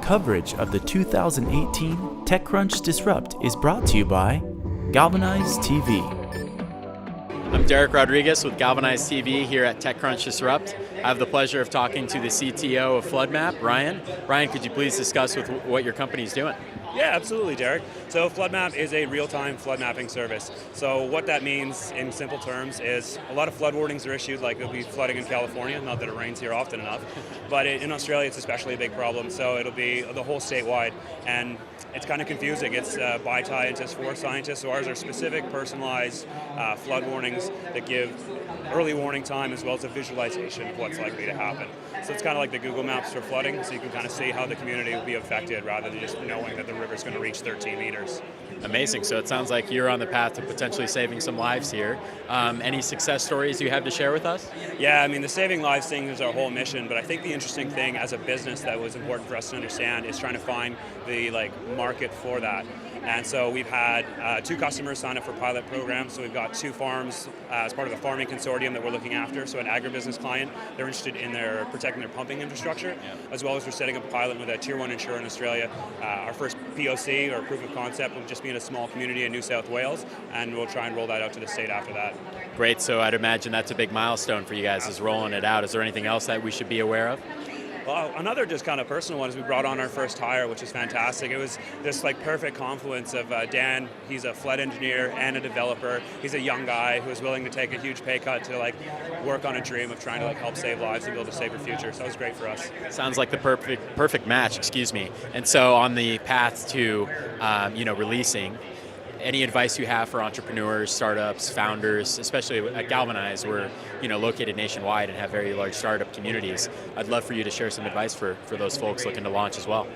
Coverage of the 2018 TechCrunch Disrupt is brought to you by Galvanize TV. I'm Derek Rodriguez with Galvanize TV here at TechCrunch Disrupt. I have the pleasure of talking to the CTO of Mapp, Ryan. Ryan, could you please discuss what your company is doing? Yeah, absolutely, Derek. So Mapp is a real-time flood mapping service. So what that means in simple terms is a lot of flood warnings are issued, like it'll be flooding in California, not that it rains here often enough, but in Australia it's especially a big problem, so it'll be the whole statewide, and it's kind of confusing. It's by scientists, for scientists, so ours are specific, personalized flood warnings that give early warning time as well as a visualization of what's likely to happen. So it's kind of like the Google Maps for flooding, so you can kind of see how the community will be affected rather than just knowing that the river's going to reach 13 meters. Amazing. So it sounds like you're on the path to potentially saving some lives here. Any success stories you have to share with us? Yeah, I mean, the saving lives thing is our whole mission, but I think the interesting thing as a business that was important for us to understand is trying to find the market for that. And so we've had 2 customers sign up for pilot programs. So we've got 2 farms as part of the farming consortium that we're looking after. So an agribusiness client, they're interested in protecting their pumping infrastructure, as well as we're setting up a pilot with a tier 1 insurer in Australia. Our first POC, or proof of concept, will just be in a small community in New South Wales, and we'll try and roll that out to the state after that. Great, so I'd imagine that's a big milestone for you guys, is rolling it out. Is there anything else that we should be aware of? Well, another just kind of personal one is we brought on our first hire, which is fantastic. It was this perfect confluence of Dan. He's a flood engineer and a developer. He's a young guy who is willing to take a huge pay cut to work on a dream of trying to help save lives and build a safer future. So it was great for us. Sounds like the perfect match. Excuse me. And so on the path to releasing, any advice you have for entrepreneurs, startups, founders, especially at Galvanize, we're located nationwide and have very large startup communities. I'd love for you to share some advice for those folks looking to launch as well.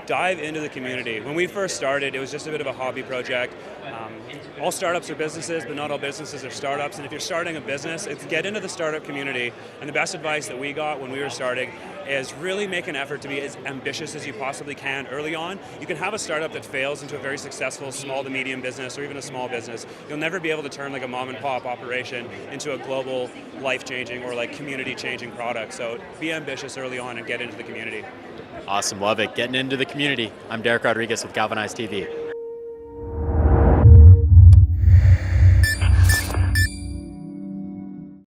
Dive into the community. When we first started, it was just a bit of a hobby project. All startups are businesses, but not all businesses are startups. And if you're starting a business, it's get into the startup community. And the best advice that we got when we were starting is really make an effort to be as ambitious as you possibly can early on. You can have a startup that fails into a very successful small to medium business or even a small business. You'll never be able to turn a mom and pop operation into a global life-changing or community-changing product. So be ambitious early on and get into the community. Awesome, love it. Getting into the community. I'm Derek Rodriguez with Galvanize TV.